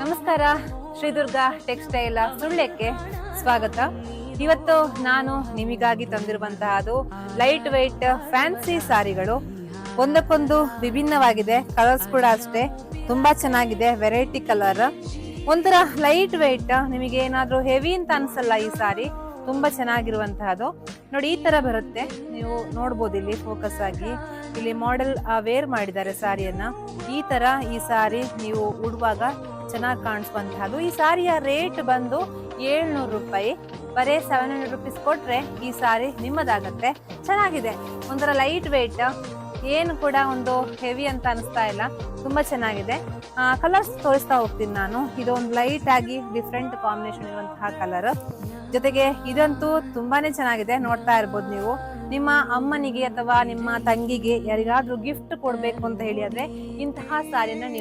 ನಮಸ್ಕಾರ, ಶ್ರೀ ದುರ್ಗಾ ಟೆಕ್ಸ್ಟೈಲ್ ಸುಳ್ಯಕ್ಕೆ ಸ್ವಾಗತ. ಇವತ್ತು ನಾನು ನಿಮಗಾಗಿ ತಂದಿರುವಂತಹದ್ದು ಲೈಟ್ ವೆಯ್ಟ್ ಫ್ಯಾನ್ಸಿ ಸಾರಿಗಳು. ಒಂದಕ್ಕೊಂದು ವಿಭಿನ್ನವಾಗಿದೆ, ಕಲರ್ಸ್ ಕೂಡ ಅಷ್ಟೇ ತುಂಬಾ ಚೆನ್ನಾಗಿದೆ. ವೆರೈಟಿ ಕಲರ್, ಒಂಥರ ಲೈಟ್ ವೆಯ್ಟ್, ನಿಮಗೆ ಏನಾದ್ರೂ ಹೆವಿ ಅಂತ ಅನ್ಸಲ್ಲ. ಈ ಸಾರಿ ತುಂಬಾ ಚೆನ್ನಾಗಿರುವಂತಹದ್ದು. ನೋಡಿ, ಈ ತರ ಬರುತ್ತೆ, ನೀವು ನೋಡ್ಬೋದು ಇಲ್ಲಿ ಫೋಕಸ್ ಆಗಿ. ಇಲ್ಲಿ ಮಾಡೆಲ್ ವೇರ್ ಮಾಡಿದ್ದಾರೆ ಸಾರಿಯನ್ನ. ಈ ತರ ಈ ಸಾರಿ ನೀವು ಉಡುವಾಗ ಚೆನ್ನಾಗಿ ಕಾಣಿಸುವಂತಹದ್ದು. ಈ ಸಾರಿಯ ರೇಟ್ ಬಂದು 700 ರೂಪಾಯಿ. ಬರೇ 700 ರುಪೀಸ್ ಕೊಟ್ರೆ ಈ ಸಾರಿ ನಿಮ್ಮದಾಗತ್ತೆ. ಚೆನ್ನಾಗಿದೆ, ಒಂಥರ ಲೈಟ್ ವೆಯ್ಟ್, ಏನು ಕೂಡ ಒಂದು ಹೆವಿ ಅಂತ ಅನಿಸ್ತಾ ಇಲ್ಲ. ತುಂಬಾ ಚೆನ್ನಾಗಿದೆ. ಕಲರ್ಸ್ ತೋರಿಸ್ತಾ ಹೋಗ್ತೀನಿ ನಾನು. ಇದೊಂದು ಲೈಟ್ ಆಗಿ ಡಿಫ್ರೆಂಟ್ ಕಾಂಬಿನೇಷನ್ ಇರುವಂತಹ ಕಲರ್. ಜೊತೆಗೆ ಇದಂತೂ ತುಂಬಾನೇ ಚೆನ್ನಾಗಿದೆ, ನೋಡ್ತಾ ಇರ್ಬೋದು ನೀವು. ನಿಮ್ಮ ಅಮ್ಮನಿಗೆ ಅಥವಾ ನಿಮ್ಮ ತಂಗಿಗೆ ಯಾರಿಗಾದ್ರೂ ಗಿಫ್ಟ್ ಕೊಡ್ಬೇಕು ಅಂತ ಹೇಳಿ ಆದ್ರೆ ಇಂತಹ ಸಾರಿನ ನೀವು